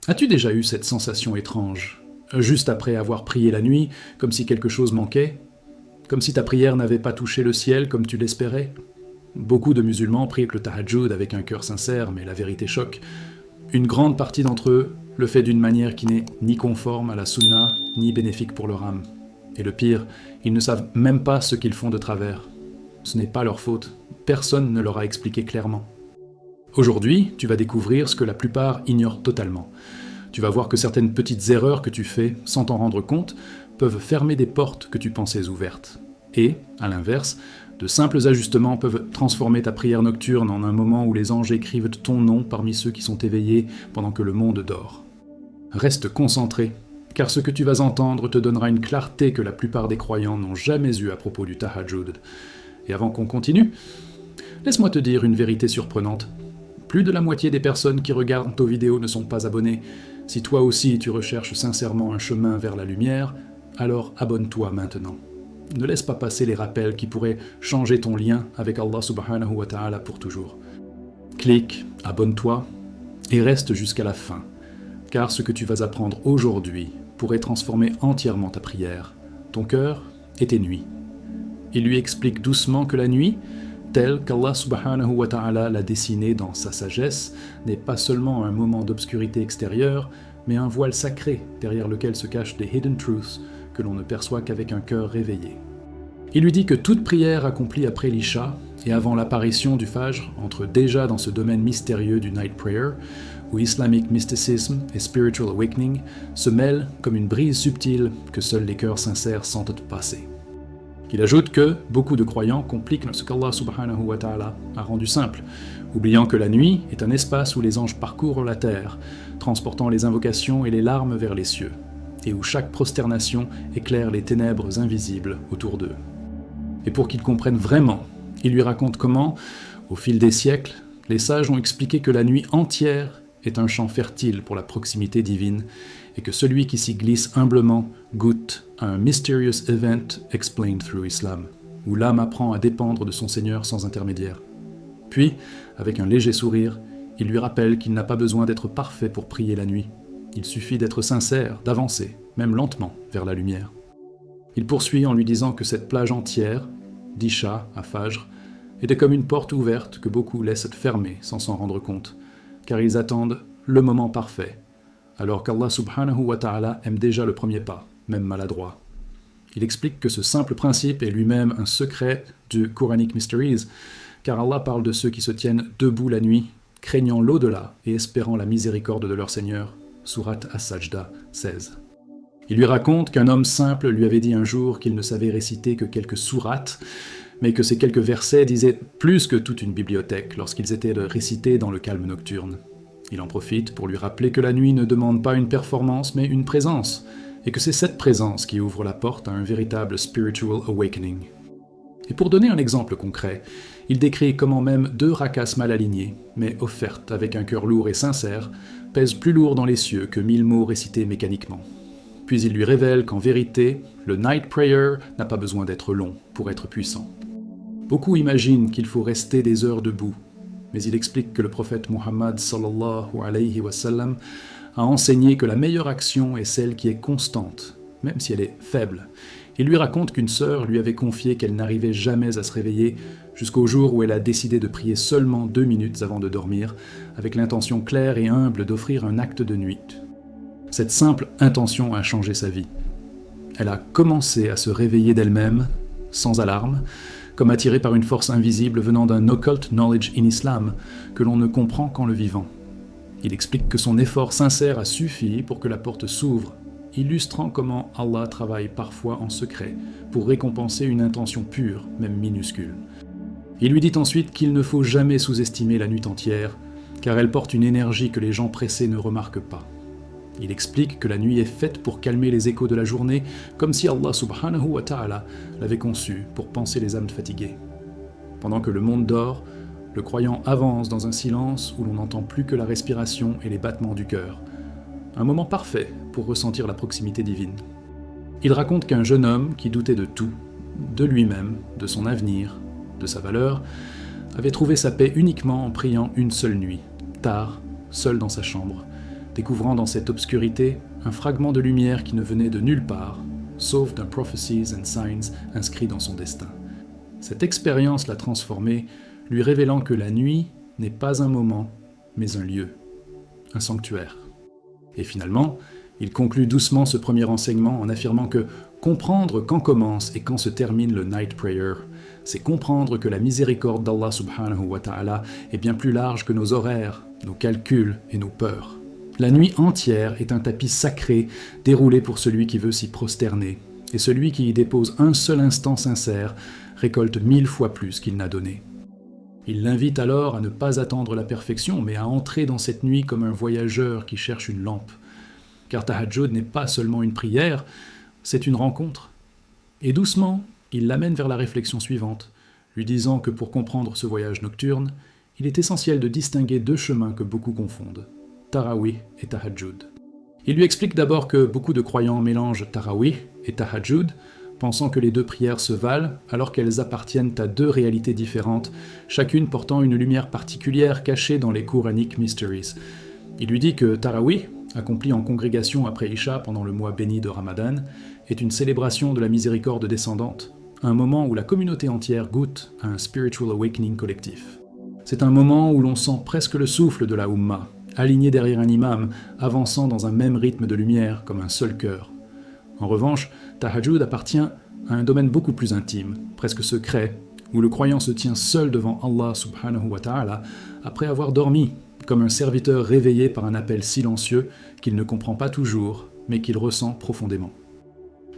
As-tu déjà eu cette sensation étrange, juste après avoir prié la nuit, comme si quelque chose manquait, comme si ta prière n'avait pas touché le ciel comme tu l'espérais? Beaucoup de musulmans prient le tahajjud avec un cœur sincère, mais la vérité choque. Une grande partie d'entre eux le fait d'une manière qui n'est ni conforme à la sunna, ni bénéfique pour leur âme. Et le pire, ils ne savent même pas ce qu'ils font de travers. Ce n'est pas leur faute, personne ne leur a expliqué clairement. Aujourd'hui, tu vas découvrir ce que la plupart ignorent totalement. Tu vas voir que certaines petites erreurs que tu fais, sans t'en rendre compte, peuvent fermer des portes que tu pensais ouvertes. Et, à l'inverse, de simples ajustements peuvent transformer ta prière nocturne en un moment où les anges écrivent ton nom parmi ceux qui sont éveillés pendant que le monde dort. Reste concentré, car ce que tu vas entendre te donnera une clarté que la plupart des croyants n'ont jamais eue à propos du tahajjud. Et avant qu'on continue, laisse-moi te dire une vérité surprenante. Plus de la moitié des personnes qui regardent nos vidéos ne sont pas abonnées. Si toi aussi tu recherches sincèrement un chemin vers la lumière, alors abonne-toi maintenant. Ne laisse pas passer les rappels qui pourraient changer ton lien avec Allah subhanahu wa ta'ala pour toujours. Clique, abonne-toi et reste jusqu'à la fin, car ce que tu vas apprendre aujourd'hui pourrait transformer entièrement ta prière, ton cœur et tes nuits. Il lui explique doucement que la nuit, telle qu'Allah subhanahu wa ta'ala l'a dessinée dans sa sagesse, n'est pas seulement un moment d'obscurité extérieure, mais un voile sacré derrière lequel se cachent des hidden truths que l'on ne perçoit qu'avec un cœur réveillé. Il lui dit que toute prière accomplie après l'Isha et avant l'apparition du Fajr entre déjà dans ce domaine mystérieux du Night Prayer, où Islamic Mysticism et Spiritual Awakening se mêlent comme une brise subtile que seuls les cœurs sincères sentent passer. Il ajoute que beaucoup de croyants compliquent ce qu'Allah subhanahu wa ta'ala a rendu simple, oubliant que la nuit est un espace où les anges parcourent la terre, transportant les invocations et les larmes vers les cieux, et où chaque prosternation éclaire les ténèbres invisibles autour d'eux. Et pour qu'ils comprennent vraiment, il lui raconte comment, au fil des siècles, les sages ont expliqué que la nuit entière est un champ fertile pour la proximité divine, et que celui qui s'y glisse humblement goûte à un mysterious event explained through Islam, où l'âme apprend à dépendre de son Seigneur sans intermédiaire. Puis, avec un léger sourire, il lui rappelle qu'il n'a pas besoin d'être parfait pour prier la nuit. Il suffit d'être sincère, d'avancer, même lentement, vers la lumière. Il poursuit en lui disant que cette plage entière, d'Isha à Fajr, était comme une porte ouverte que beaucoup laissent fermer sans s'en rendre compte, car ils attendent le moment parfait, alors qu'Allah subhanahu wa ta'ala aime déjà le premier pas, même maladroit. Il explique que ce simple principe est lui-même un secret du Quranic Mysteries, car Allah parle de ceux qui se tiennent debout la nuit, craignant l'au-delà et espérant la miséricorde de leur Seigneur. Surat As-Sajda 16. Il lui raconte qu'un homme simple lui avait dit un jour qu'il ne savait réciter que quelques sourates, mais que ces quelques versets disaient plus que toute une bibliothèque lorsqu'ils étaient récités dans le calme nocturne. Il en profite pour lui rappeler que la nuit ne demande pas une performance, mais une présence, et que c'est cette présence qui ouvre la porte à un véritable spiritual awakening. Et pour donner un exemple concret, il décrit comment même 2 rakas mal alignés, mais offertes avec un cœur lourd et sincère, pèsent plus lourd dans les cieux que 1000 mots récités mécaniquement. Puis il lui révèle qu'en vérité, le Night Prayer n'a pas besoin d'être long pour être puissant. Beaucoup imaginent qu'il faut rester des heures debout, mais il explique que le prophète Muhammad sallallahu alayhi wa sallam a enseigné que la meilleure action est celle qui est constante, même si elle est faible. Il lui raconte qu'une sœur lui avait confié qu'elle n'arrivait jamais à se réveiller jusqu'au jour où elle a décidé de prier seulement 2 minutes avant de dormir, avec l'intention claire et humble d'offrir un acte de nuit. Cette simple intention a changé sa vie. Elle a commencé à se réveiller d'elle-même, sans alarme, comme attirée par une force invisible venant d'un occult knowledge in Islam que l'on ne comprend qu'en le vivant. Il explique que son effort sincère a suffi pour que la porte s'ouvre, illustrant comment Allah travaille parfois en secret pour récompenser une intention pure, même minuscule. Il lui dit ensuite qu'il ne faut jamais sous-estimer la nuit entière, car elle porte une énergie que les gens pressés ne remarquent pas. Il explique que la nuit est faite pour calmer les échos de la journée, comme si Allah subhanahu wa ta'ala l'avait conçue pour panser les âmes fatiguées. Pendant que le monde dort, le croyant avance dans un silence où l'on n'entend plus que la respiration et les battements du cœur. Un moment parfait pour ressentir la proximité divine. Il raconte qu'un jeune homme qui doutait de tout, de lui-même, de son avenir, de sa valeur, avait trouvé sa paix uniquement en priant une seule nuit, tard, seul dans sa chambre, découvrant dans cette obscurité un fragment de lumière qui ne venait de nulle part, sauf d'un prophecies and signs inscrit dans son destin. Cette expérience l'a transformé, lui révélant que la nuit n'est pas un moment, mais un lieu, un sanctuaire. Et finalement, il conclut doucement ce premier enseignement en affirmant que comprendre quand commence et quand se termine le Night Prayer, c'est comprendre que la miséricorde d'Allah subhanahu wa ta'ala est bien plus large que nos horaires, nos calculs et nos peurs. La nuit entière est un tapis sacré déroulé pour celui qui veut s'y prosterner, et celui qui y dépose un seul instant sincère récolte 1000 fois plus qu'il n'a donné. Il l'invite alors à ne pas attendre la perfection, mais à entrer dans cette nuit comme un voyageur qui cherche une lampe. Car Tahajjud n'est pas seulement une prière, c'est une rencontre. Et doucement, il l'amène vers la réflexion suivante, lui disant que pour comprendre ce voyage nocturne, il est essentiel de distinguer deux chemins que beaucoup confondent, Tarawih et Tahajjud. Il lui explique d'abord que beaucoup de croyants mélangent Tarawih et Tahajjud, pensant que les deux prières se valent alors qu'elles appartiennent à deux réalités différentes, chacune portant une lumière particulière cachée dans les Quranic Mysteries. Il lui dit que Tarawih, accompli en congrégation après Isha pendant le mois béni de Ramadan, est une célébration de la miséricorde descendante, un moment où la communauté entière goûte à un spiritual awakening collectif. C'est un moment où l'on sent presque le souffle de la Ummah, aligné derrière un imam, avançant dans un même rythme de lumière, comme un seul cœur. En revanche, Tahajjud appartient à un domaine beaucoup plus intime, presque secret, où le croyant se tient seul devant Allah subhanahu wa ta'ala après avoir dormi, comme un serviteur réveillé par un appel silencieux qu'il ne comprend pas toujours, mais qu'il ressent profondément.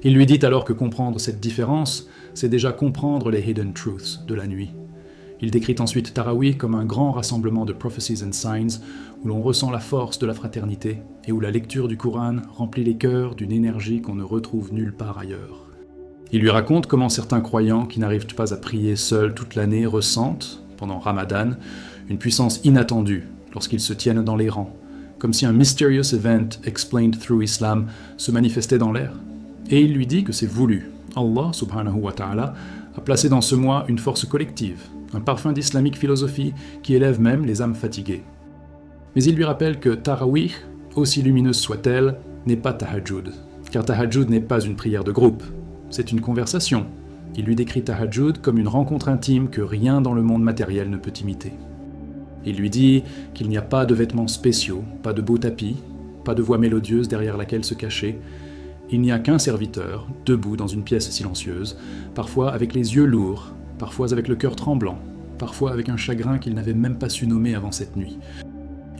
Il lui dit alors que comprendre cette différence, c'est déjà comprendre les hidden truths de la nuit. Il décrit ensuite Tarawih comme un grand rassemblement de prophecies and signs où l'on ressent la force de la fraternité et où la lecture du Coran remplit les cœurs d'une énergie qu'on ne retrouve nulle part ailleurs. Il lui raconte comment certains croyants qui n'arrivent pas à prier seuls toute l'année ressentent, pendant Ramadan, une puissance inattendue lorsqu'ils se tiennent dans les rangs, comme si un mysterious event explained through Islam se manifestait dans l'air. Et il lui dit que c'est voulu. Allah subhanahu wa ta'ala a placé dans ce mois une force collective, un parfum d'islamique philosophie qui élève même les âmes fatiguées. Mais il lui rappelle que Tarawih, aussi lumineuse soit-elle, n'est pas Tahajjud, car Tahajjud n'est pas une prière de groupe, c'est une conversation. Il lui décrit Tahajjud comme une rencontre intime que rien dans le monde matériel ne peut imiter. Il lui dit qu'il n'y a pas de vêtements spéciaux, pas de beaux tapis, pas de voix mélodieuse derrière laquelle se cacher. Il n'y a qu'un serviteur, debout dans une pièce silencieuse, parfois avec les yeux lourds, parfois avec le cœur tremblant, parfois avec un chagrin qu'il n'avait même pas su nommer avant cette nuit.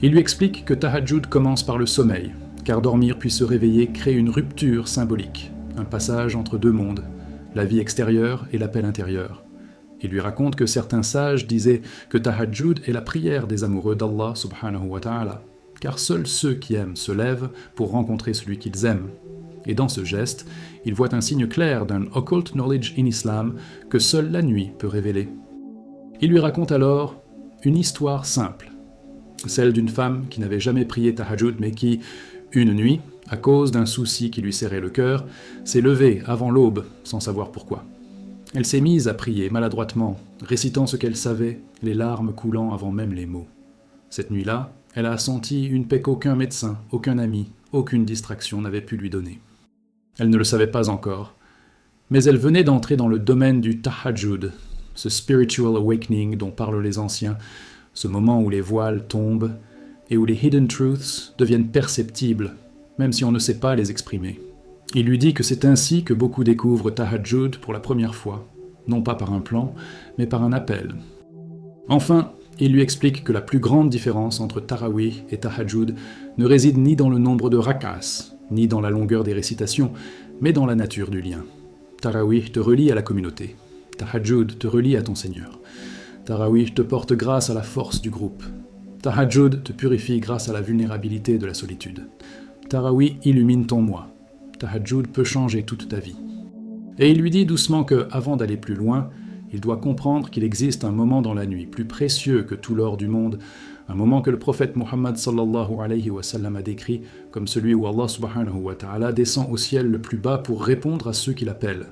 Il lui explique que Tahajjud commence par le sommeil, car dormir puis se réveiller crée une rupture symbolique, un passage entre deux mondes, la vie extérieure et l'appel intérieur. Il lui raconte que certains sages disaient que Tahajjud est la prière des amoureux d'Allah subhanahu wa ta'ala, car seuls ceux qui aiment se lèvent pour rencontrer celui qu'ils aiment. Et dans ce geste, il voit un signe clair d'un occult knowledge in Islam que seule la nuit peut révéler. Il lui raconte alors une histoire simple, celle d'une femme qui n'avait jamais prié Tahajjud mais qui, une nuit, à cause d'un souci qui lui serrait le cœur, s'est levée avant l'aube sans savoir pourquoi. Elle s'est mise à prier maladroitement, récitant ce qu'elle savait, les larmes coulant avant même les mots. Cette nuit-là, elle a senti une paix qu'aucun médecin, aucun ami, aucune distraction n'avait pu lui donner. Elle ne le savait pas encore, mais elle venait d'entrer dans le domaine du Tahajjud, ce spiritual awakening dont parlent les anciens, ce moment où les voiles tombent et où les hidden truths deviennent perceptibles, même si on ne sait pas les exprimer. Il lui dit que c'est ainsi que beaucoup découvrent Tahajjud pour la première fois, non pas par un plan, mais par un appel. Enfin, il lui explique que la plus grande différence entre Tarawih et Tahajjud ne réside ni dans le nombre de rak'as, ni dans la longueur des récitations, mais dans la nature du lien. Tarawih te relie à la communauté. Tahajjud te relie à ton Seigneur. Tarawih te porte grâce à la force du groupe. Tahajjud te purifie grâce à la vulnérabilité de la solitude. Tarawih illumine ton moi. Tahajjud peut changer toute ta vie. Et il lui dit doucement que, avant d'aller plus loin, il doit comprendre qu'il existe un moment dans la nuit, plus précieux que tout l'or du monde, un moment que le prophète Muhammad sallallahu alayhi wa sallam a décrit comme celui où Allah subhanahu wa ta'ala descend au ciel le plus bas pour répondre à ceux qui l'appellent.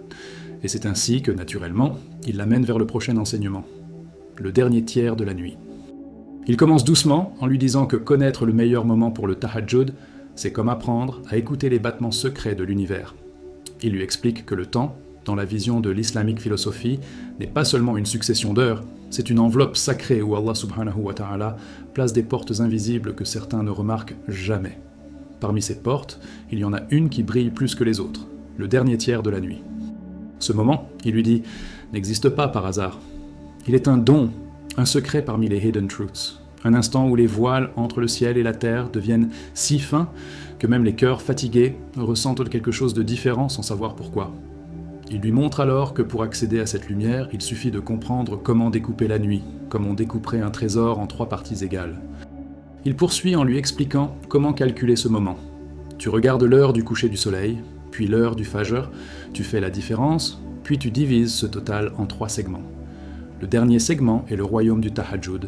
Et c'est ainsi que, naturellement, il l'amène vers le prochain enseignement, le dernier tiers de la nuit. Il commence doucement en lui disant que connaître le meilleur moment pour le tahajjud, c'est comme apprendre à écouter les battements secrets de l'univers. Il lui explique que le temps, dans la vision de l'islamique philosophie, n'est pas seulement une succession d'heures, c'est une enveloppe sacrée où Allah subhanahu wa ta'ala place des portes invisibles que certains ne remarquent jamais. Parmi ces portes, il y en a une qui brille plus que les autres, le dernier tiers de la nuit. Ce moment, il lui dit, n'existe pas par hasard. Il est un don, un secret parmi les hidden truths, un instant où les voiles entre le ciel et la terre deviennent si fins que même les cœurs fatigués ressentent quelque chose de différent sans savoir pourquoi. Il lui montre alors que pour accéder à cette lumière, il suffit de comprendre comment découper la nuit, comme on découperait un trésor en 3 parties égales. Il poursuit en lui expliquant comment calculer ce moment. Tu regardes l'heure du coucher du soleil, puis l'heure du fajr, tu fais la différence, puis tu divises ce total en 3 segments. Le dernier segment est le royaume du tahajjud.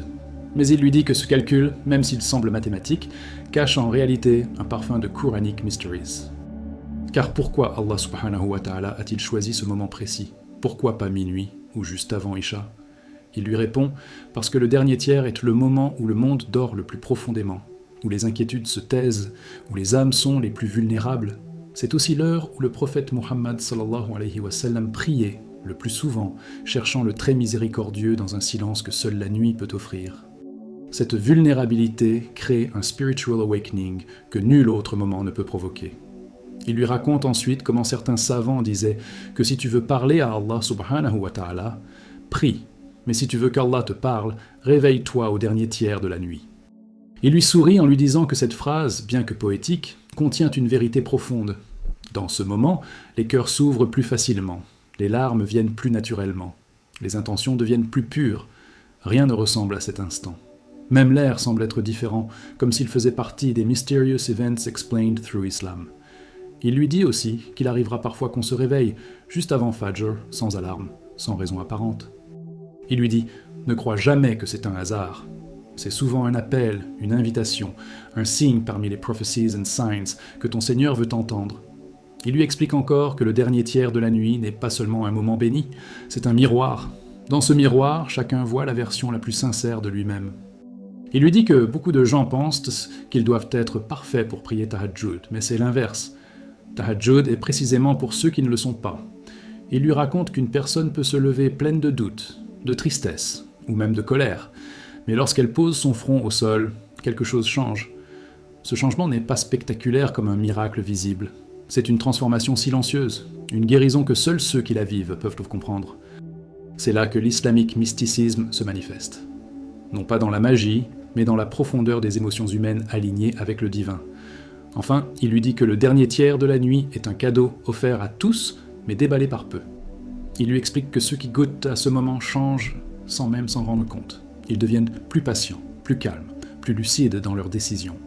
Mais il lui dit que ce calcul, même s'il semble mathématique, cache en réalité un parfum de Quranic mysteries. Car pourquoi Allah subhanahu wa ta'ala a-t-il choisi ce moment précis? Pourquoi pas minuit ou juste avant Isha? Il lui répond « Parce que le dernier tiers est le moment où le monde dort le plus profondément, où les inquiétudes se taisent, où les âmes sont les plus vulnérables. C'est aussi l'heure où le prophète Muhammad sallallahu alayhi wa sallam priait le plus souvent, cherchant le très miséricordieux dans un silence que seule la nuit peut offrir. Cette vulnérabilité crée un spiritual awakening que nul autre moment ne peut provoquer. » Il lui raconte ensuite comment certains savants disaient que si tu veux parler à Allah subhanahu wa ta'ala, prie, mais si tu veux qu'Allah te parle, réveille-toi au dernier tiers de la nuit. Il lui sourit en lui disant que cette phrase, bien que poétique, contient une vérité profonde. Dans ce moment, les cœurs s'ouvrent plus facilement, les larmes viennent plus naturellement, les intentions deviennent plus pures, rien ne ressemble à cet instant. Même l'air semble être différent, comme s'il faisait partie des mysterious events explained through Islam. Il lui dit aussi qu'il arrivera parfois qu'on se réveille, juste avant Fajr, sans alarme, sans raison apparente. Il lui dit « Ne crois jamais que c'est un hasard. C'est souvent un appel, une invitation, un signe parmi les prophecies and signs que ton Seigneur veut t'entendre. » Il lui explique encore que le dernier tiers de la nuit n'est pas seulement un moment béni, c'est un miroir. Dans ce miroir, chacun voit la version la plus sincère de lui-même. Il lui dit que beaucoup de gens pensent qu'ils doivent être parfaits pour prier Tahajjud, mais c'est l'inverse. Tahajjud est précisément pour ceux qui ne le sont pas. Il lui raconte qu'une personne peut se lever pleine de doutes, de tristesse, ou même de colère, mais lorsqu'elle pose son front au sol, quelque chose change. Ce changement n'est pas spectaculaire comme un miracle visible. C'est une transformation silencieuse, une guérison que seuls ceux qui la vivent peuvent comprendre. C'est là que l'islamique mysticisme se manifeste. Non pas dans la magie, mais dans la profondeur des émotions humaines alignées avec le divin. Enfin, il lui dit que le dernier tiers de la nuit est un cadeau offert à tous, mais déballé par peu. Il lui explique que ceux qui goûtent à ce moment changent sans même s'en rendre compte. Ils deviennent plus patients, plus calmes, plus lucides dans leurs décisions.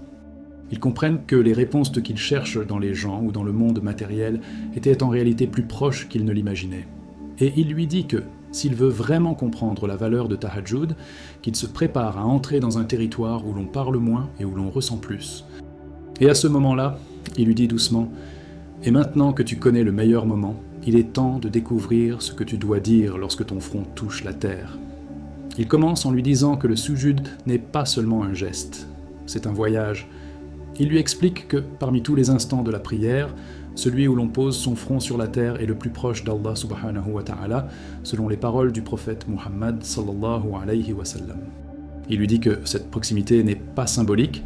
Ils comprennent que les réponses qu'ils cherchent dans les gens ou dans le monde matériel étaient en réalité plus proches qu'ils ne l'imaginaient. Et il lui dit que, s'il veut vraiment comprendre la valeur de Tahajjud, qu'il se prépare à entrer dans un territoire où l'on parle moins et où l'on ressent plus. Et à ce moment-là, il lui dit doucement « Et maintenant que tu connais le meilleur moment, il est temps de découvrir ce que tu dois dire lorsque ton front touche la terre. » Il commence en lui disant que le sujud n'est pas seulement un geste, c'est un voyage. Il lui explique que, parmi tous les instants de la prière, celui où l'on pose son front sur la terre est le plus proche d'Allah subhanahu wa ta'ala, selon les paroles du prophète Muhammad sallallahu alayhi wa sallam. Il lui dit que cette proximité n'est pas symbolique,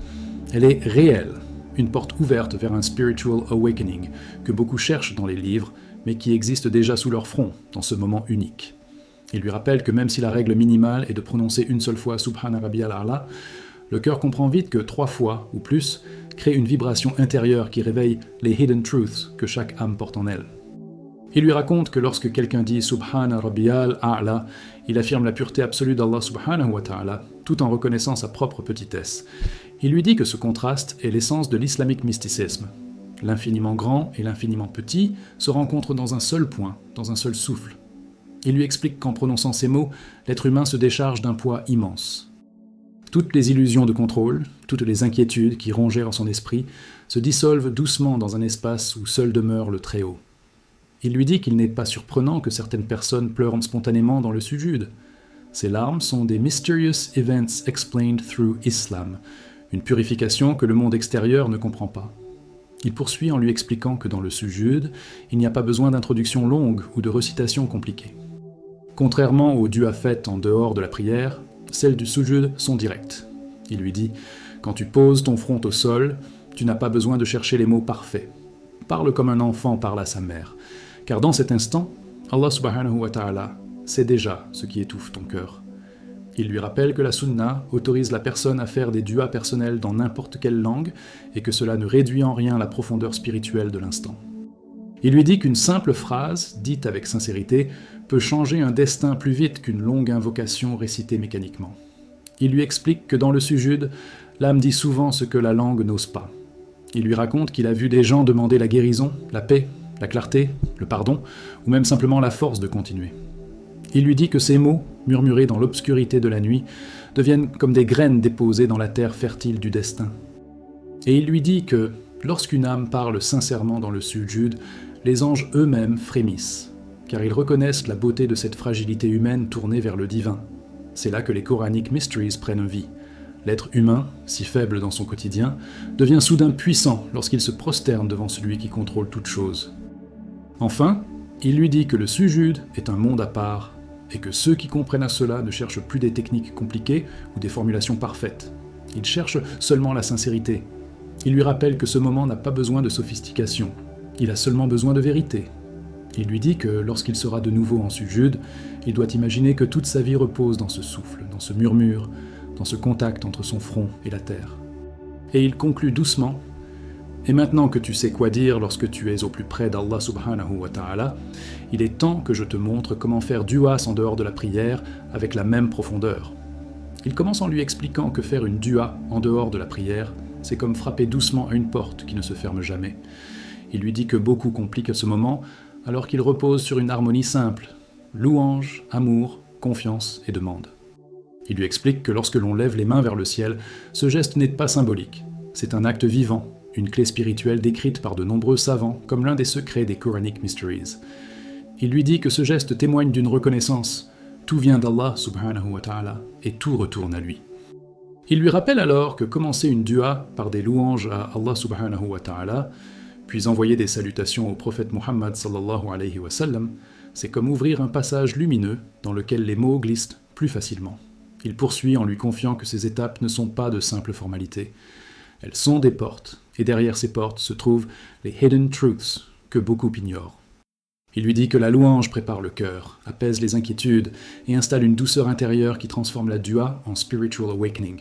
elle est réelle, une porte ouverte vers un spiritual awakening que beaucoup cherchent dans les livres, mais qui existe déjà sous leur front, dans ce moment unique. Il lui rappelle que même si la règle minimale est de prononcer une seule fois Subhana Rabbiyal A'la, le cœur comprend vite que 3 fois, ou plus, crée une vibration intérieure qui réveille les hidden truths que chaque âme porte en elle. Il lui raconte que lorsque quelqu'un dit Subhana Rabbiyal A'la, il affirme la pureté absolue d'Allah subhanahu wa ta'ala, tout en reconnaissant sa propre petitesse. Il lui dit que ce contraste est l'essence de l'islamique mysticisme. L'infiniment grand et l'infiniment petit se rencontrent dans un seul point, dans un seul souffle. Il lui explique qu'en prononçant ces mots, l'être humain se décharge d'un poids immense. Toutes les illusions de contrôle, toutes les inquiétudes qui rongèrent son esprit, se dissolvent doucement dans un espace où seul demeure le Très-Haut. Il lui dit qu'il n'est pas surprenant que certaines personnes pleurent spontanément dans le sujud. Ces larmes sont des Mysterious Events Explained Through Islam, une purification que le monde extérieur ne comprend pas. Il poursuit en lui expliquant que dans le sujud, il n'y a pas besoin d'introduction longue ou de récitation compliquée. Contrairement aux du'as faites en dehors de la prière, celles du sujud sont directes. Il lui dit « Quand tu poses ton front au sol, tu n'as pas besoin de chercher les mots parfaits. Parle comme un enfant parle à sa mère, car dans cet instant, Allah subhanahu wa ta'ala sait déjà ce qui étouffe ton cœur. » Il lui rappelle que la sunna autorise la personne à faire des du'as personnels dans n'importe quelle langue et que cela ne réduit en rien la profondeur spirituelle de l'instant. Il lui dit qu'une simple phrase, dite avec sincérité, peut changer un destin plus vite qu'une longue invocation récitée mécaniquement. Il lui explique que dans le sujud, l'âme dit souvent ce que la langue n'ose pas. Il lui raconte qu'il a vu des gens demander la guérison, la paix, la clarté, le pardon, ou même simplement la force de continuer. Il lui dit que ces mots, murmurés dans l'obscurité de la nuit, deviennent comme des graines déposées dans la terre fertile du destin. Et il lui dit que, lorsqu'une âme parle sincèrement dans le sujud, les anges eux-mêmes frémissent, car ils reconnaissent la beauté de cette fragilité humaine tournée vers le divin. C'est là que les Quranic Mysteries prennent vie. L'être humain, si faible dans son quotidien, devient soudain puissant lorsqu'il se prosterne devant celui qui contrôle toute chose. Enfin, il lui dit que le sujud est un monde à part, et que ceux qui comprennent à cela ne cherchent plus des techniques compliquées ou des formulations parfaites. Ils cherchent seulement la sincérité. Il lui rappelle que ce moment n'a pas besoin de sophistication, il a seulement besoin de vérité. Il lui dit que lorsqu'il sera de nouveau en sujud, il doit imaginer que toute sa vie repose dans ce souffle, dans ce murmure, dans ce contact entre son front et la terre. Et il conclut doucement « Et maintenant que tu sais quoi dire lorsque tu es au plus près d'Allah subhanahu wa ta'ala, il est temps que je te montre comment faire du'as en dehors de la prière avec la même profondeur. » Il commence en lui expliquant que faire une du'a en dehors de la prière, c'est comme frapper doucement à une porte qui ne se ferme jamais. Il lui dit que beaucoup compliquent ce moment, alors qu'il repose sur une harmonie simple, louange, amour, confiance et demande. Il lui explique que lorsque l'on lève les mains vers le ciel, ce geste n'est pas symbolique, c'est un acte vivant, une clé spirituelle décrite par de nombreux savants comme l'un des secrets des Quranic Mysteries. Il lui dit que ce geste témoigne d'une reconnaissance, tout vient d'Allah subhanahu wa ta'ala et tout retourne à lui. Il lui rappelle alors que commencer une du'a par des louanges à Allah subhanahu wa ta'ala, puis envoyer des salutations au prophète Muhammad sallallahu alayhi wa sallam, c'est comme ouvrir un passage lumineux dans lequel les mots glissent plus facilement. Il poursuit en lui confiant que ces étapes ne sont pas de simples formalités. Elles sont des portes, et derrière ces portes se trouvent les hidden truths que beaucoup ignorent. Il lui dit que la louange prépare le cœur, apaise les inquiétudes et installe une douceur intérieure qui transforme la du'a en spiritual awakening.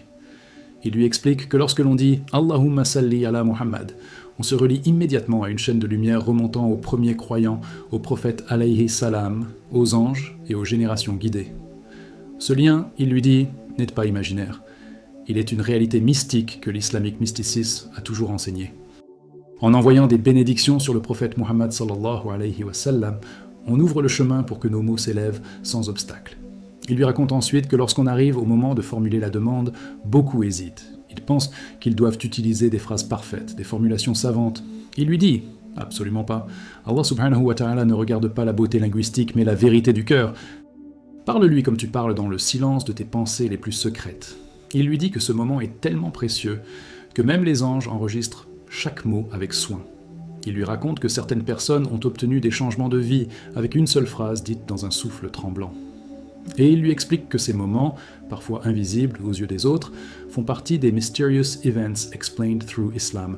Il lui explique que lorsque l'on dit « Allahumma salli ala Muhammad », on se relie immédiatement à une chaîne de lumière remontant aux premiers croyants, aux prophètes alayhi salam, aux anges et aux générations guidées. Ce lien, il lui dit, n'est pas imaginaire. Il est une réalité mystique que l'islamic mysticisme a toujours enseignée. En envoyant des bénédictions sur le prophète Muhammad sallallahu alayhi wa sallam, on ouvre le chemin pour que nos mots s'élèvent sans obstacle. Il lui raconte ensuite que lorsqu'on arrive au moment de formuler la demande, beaucoup hésitent. Ils pensent qu'ils doivent utiliser des phrases parfaites, des formulations savantes. Il lui dit, absolument pas, Allah subhanahu wa ta'ala ne regarde pas la beauté linguistique mais la vérité du cœur. Parle-lui comme tu parles dans le silence de tes pensées les plus secrètes. Il lui dit que ce moment est tellement précieux que même les anges enregistrent chaque mot avec soin. Il lui raconte que certaines personnes ont obtenu des changements de vie avec une seule phrase dite dans un souffle tremblant. Et il lui explique que ces moments, parfois invisibles aux yeux des autres, font partie des Mysterious Events Explained Through Islam,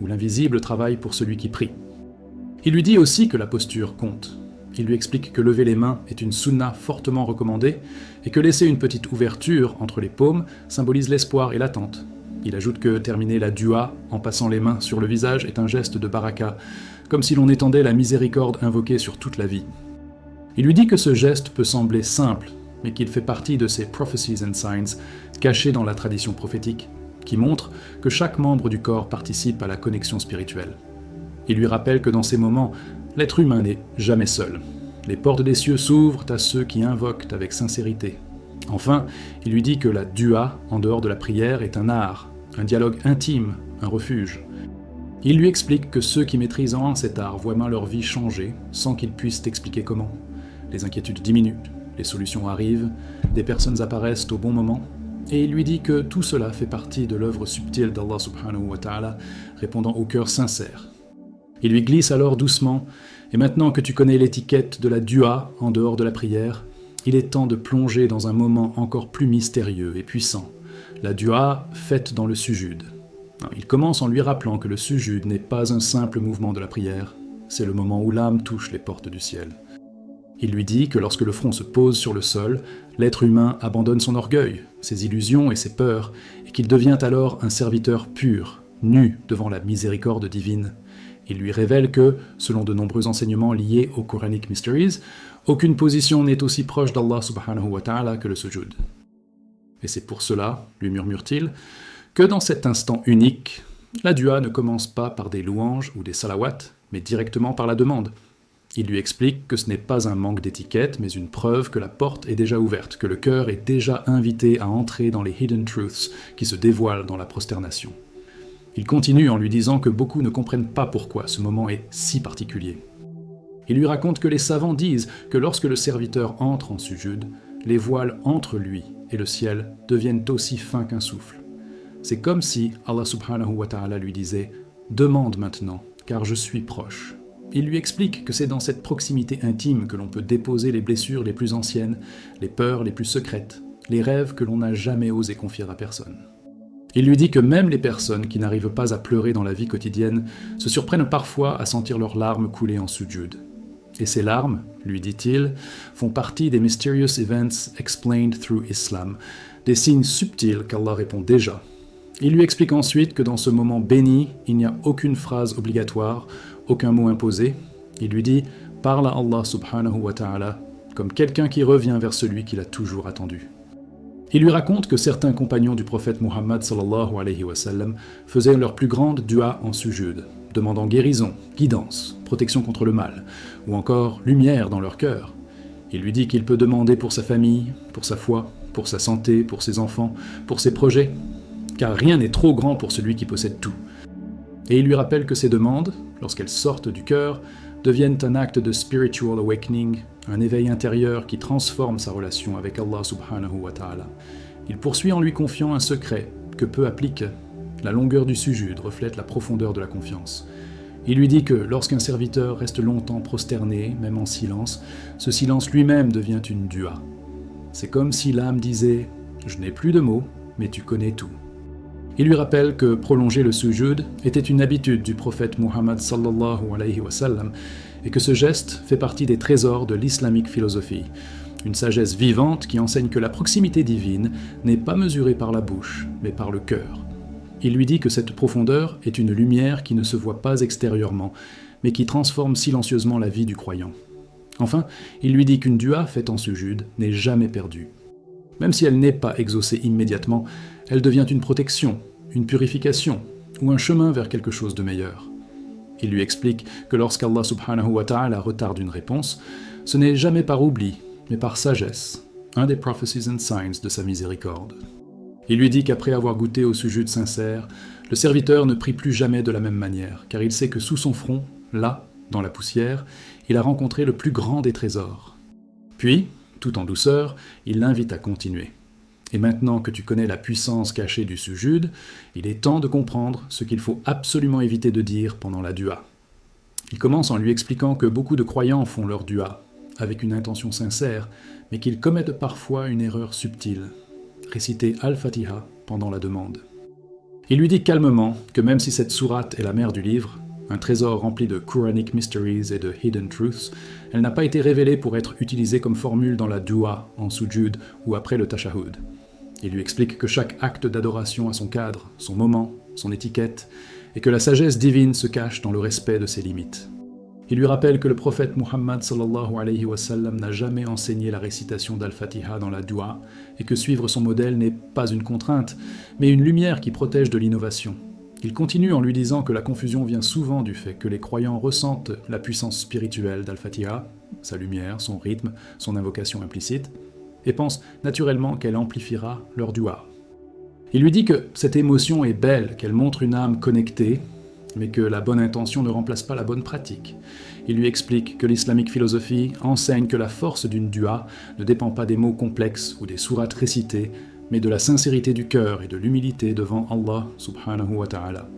où l'invisible travaille pour celui qui prie. Il lui dit aussi que la posture compte. Il lui explique que lever les mains est une sunna fortement recommandée et que laisser une petite ouverture entre les paumes symbolise l'espoir et l'attente. Il ajoute que terminer la du'a en passant les mains sur le visage est un geste de baraka, comme si l'on étendait la miséricorde invoquée sur toute la vie. Il lui dit que ce geste peut sembler simple, mais qu'il fait partie de ces prophecies and signs cachés dans la tradition prophétique, qui montrent que chaque membre du corps participe à la connexion spirituelle. Il lui rappelle que dans ces moments, l'être humain n'est jamais seul. Les portes des cieux s'ouvrent à ceux qui invoquent avec sincérité. Enfin, il lui dit que la du'a, en dehors de la prière, est un art, un dialogue intime, un refuge. Il lui explique que ceux qui maîtrisent en cet art voient bien leur vie changer sans qu'ils puissent expliquer comment. Les inquiétudes diminuent, les solutions arrivent, des personnes apparaissent au bon moment, et il lui dit que tout cela fait partie de l'œuvre subtile d'Allah subhanahu wa ta'ala, répondant au cœur sincère. Il lui glisse alors doucement « Et maintenant que tu connais l'étiquette de la dua en dehors de la prière, il est temps de plonger dans un moment encore plus mystérieux et puissant, la dua faite dans le sujud. » Il commence en lui rappelant que le sujud n'est pas un simple mouvement de la prière, c'est le moment où l'âme touche les portes du ciel. Il lui dit que lorsque le front se pose sur le sol, l'être humain abandonne son orgueil, ses illusions et ses peurs, et qu'il devient alors un serviteur pur, nu devant la miséricorde divine. Il lui révèle que, selon de nombreux enseignements liés aux Quranic Mysteries, aucune position n'est aussi proche d'Allah subhanahu wa ta'ala que le sujud. Et c'est pour cela, lui murmure-t-il, que dans cet instant unique, la dua ne commence pas par des louanges ou des salawats, mais directement par la demande. Il lui explique que ce n'est pas un manque d'étiquette, mais une preuve que la porte est déjà ouverte, que le cœur est déjà invité à entrer dans les hidden truths qui se dévoilent dans la prosternation. Il continue en lui disant que beaucoup ne comprennent pas pourquoi ce moment est si particulier. Il lui raconte que les savants disent que lorsque le serviteur entre en sujud, les voiles entre lui et le ciel deviennent aussi fins qu'un souffle. C'est comme si Allah subhanahu wa ta'ala lui disait « Demande maintenant, car je suis proche ». Il lui explique que c'est dans cette proximité intime que l'on peut déposer les blessures les plus anciennes, les peurs les plus secrètes, les rêves que l'on n'a jamais osé confier à personne. Il lui dit que même les personnes qui n'arrivent pas à pleurer dans la vie quotidienne se surprennent parfois à sentir leurs larmes couler en sujud. Et ces larmes, lui dit-il, font partie des mysterious events explained through Islam, des signes subtils qu'Allah répond déjà. Il lui explique ensuite que dans ce moment béni, il n'y a aucune phrase obligatoire, aucun mot imposé. Il lui dit « Parle à Allah subhanahu wa ta'ala » comme quelqu'un qui revient vers celui qu'il a toujours attendu. Il lui raconte que certains compagnons du prophète Muhammad sallallahu alayhi wa sallam faisaient leur plus grande dua en sujud, demandant guérison, guidance, protection contre le mal, ou encore lumière dans leur cœur. Il lui dit qu'il peut demander pour sa famille, pour sa foi, pour sa santé, pour ses enfants, pour ses projets, car rien n'est trop grand pour celui qui possède tout. Et il lui rappelle que ces demandes, lorsqu'elles sortent du cœur, deviennent un acte de spiritual awakening, un éveil intérieur qui transforme sa relation avec Allah subhanahu wa ta'ala. Il poursuit en lui confiant un secret que peu applique. La longueur du sujud reflète la profondeur de la confiance. Il lui dit que lorsqu'un serviteur reste longtemps prosterné, même en silence, ce silence lui-même devient une dua. C'est comme si l'âme disait « Je n'ai plus de mots, mais tu connais tout ». Il lui rappelle que prolonger le sujud était une habitude du prophète Muhammad sallallahu alayhi wa sallam et que ce geste fait partie des trésors de l'islamique philosophie, une sagesse vivante qui enseigne que la proximité divine n'est pas mesurée par la bouche, mais par le cœur. Il lui dit que cette profondeur est une lumière qui ne se voit pas extérieurement, mais qui transforme silencieusement la vie du croyant. Enfin, il lui dit qu'une dua faite en sujud n'est jamais perdue. Même si elle n'est pas exaucée immédiatement, elle devient une protection, une purification, ou un chemin vers quelque chose de meilleur. Il lui explique que lorsqu'Allah subhanahu wa ta'ala retarde une réponse, ce n'est jamais par oubli, mais par sagesse, un des prophecies and signs de sa miséricorde. Il lui dit qu'après avoir goûté au sujud sincère, le serviteur ne prie plus jamais de la même manière, car il sait que sous son front, là, dans la poussière, il a rencontré le plus grand des trésors. Puis, tout en douceur, il l'invite à continuer. Et maintenant que tu connais la puissance cachée du sujud, il est temps de comprendre ce qu'il faut absolument éviter de dire pendant la dua. Il commence en lui expliquant que beaucoup de croyants font leur dua, avec une intention sincère, mais qu'ils commettent parfois une erreur subtile, réciter Al-Fatiha pendant la demande. Il lui dit calmement que même si cette sourate est la mère du livre, un trésor rempli de Quranic Mysteries et de Hidden Truths, elle n'a pas été révélée pour être utilisée comme formule dans la dua, en sujud ou après le tashahhud. Il lui explique que chaque acte d'adoration a son cadre, son moment, son étiquette, et que la sagesse divine se cache dans le respect de ses limites. Il lui rappelle que le prophète Muhammad sallallahu alayhi wa sallam n'a jamais enseigné la récitation d'Al-Fatiha dans la dua, et que suivre son modèle n'est pas une contrainte, mais une lumière qui protège de l'innovation. Il continue en lui disant que la confusion vient souvent du fait que les croyants ressentent la puissance spirituelle d'Al-Fatiha, sa lumière, son rythme, son invocation implicite, et pensent naturellement qu'elle amplifiera leur dua. Il lui dit que cette émotion est belle, qu'elle montre une âme connectée, mais que la bonne intention ne remplace pas la bonne pratique. Il lui explique que l'islamique philosophie enseigne que la force d'une dua ne dépend pas des mots complexes ou des sourates récitées, mais de la sincérité du cœur et de l'humilité devant Allah subhanahu wa ta'ala.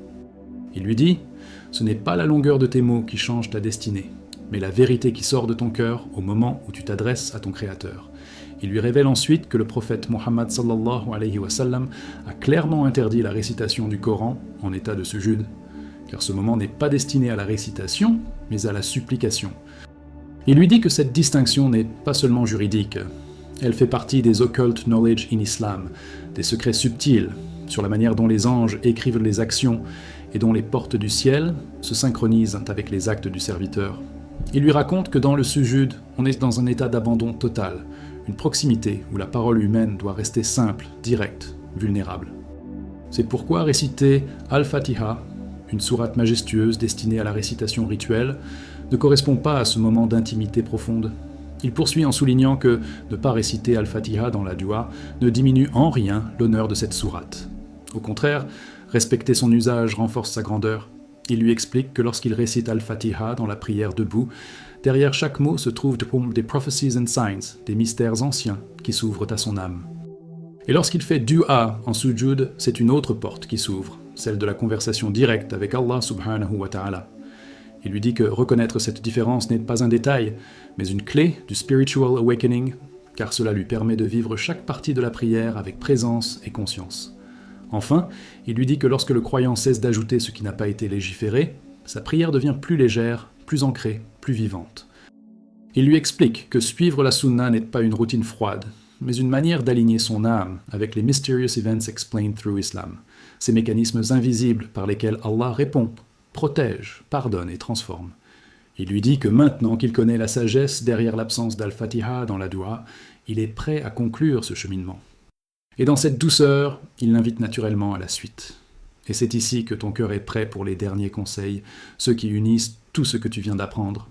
Il lui dit « Ce n'est pas la longueur de tes mots qui change ta destinée, mais la vérité qui sort de ton cœur au moment où tu t'adresses à ton Créateur. » Il lui révèle ensuite que le prophète Muhammad sallallahu alayhi wa sallam a clairement interdit la récitation du Coran en état de sujud, car ce moment n'est pas destiné à la récitation, mais à la supplication. Il lui dit que cette distinction n'est pas seulement juridique, elle fait partie des occult knowledge in Islam, des secrets subtils sur la manière dont les anges écrivent les actions et dont les portes du ciel se synchronisent avec les actes du serviteur. Il lui raconte que dans le sujud, on est dans un état d'abandon total, une proximité où la parole humaine doit rester simple, directe, vulnérable. C'est pourquoi réciter Al-Fatiha, une sourate majestueuse destinée à la récitation rituelle, ne correspond pas à ce moment d'intimité profonde. Il poursuit en soulignant que ne pas réciter Al-Fatiha dans la dua ne diminue en rien l'honneur de cette sourate. Au contraire, respecter son usage renforce sa grandeur. Il lui explique que lorsqu'il récite Al-Fatiha dans la prière debout, derrière chaque mot se trouvent des prophecies and signs, des mystères anciens qui s'ouvrent à son âme. Et lorsqu'il fait dua en sujud, c'est une autre porte qui s'ouvre, celle de la conversation directe avec Allah subhanahu wa ta'ala. Il lui dit que reconnaître cette différence n'est pas un détail, mais une clé du spiritual awakening, car cela lui permet de vivre chaque partie de la prière avec présence et conscience. Enfin, il lui dit que lorsque le croyant cesse d'ajouter ce qui n'a pas été légiféré, sa prière devient plus légère, plus ancrée, plus vivante. Il lui explique que suivre la sunna n'est pas une routine froide, mais une manière d'aligner son âme avec les mysterious events explained through Islam, ces mécanismes invisibles par lesquels Allah répond, protège, pardonne et transforme. Il lui dit que maintenant qu'il connaît la sagesse derrière l'absence d'Al-Fatiha dans la dua, il est prêt à conclure ce cheminement. Et dans cette douceur, il l'invite naturellement à la suite. Et c'est ici que ton cœur est prêt pour les derniers conseils, ceux qui unissent tout ce que tu viens d'apprendre.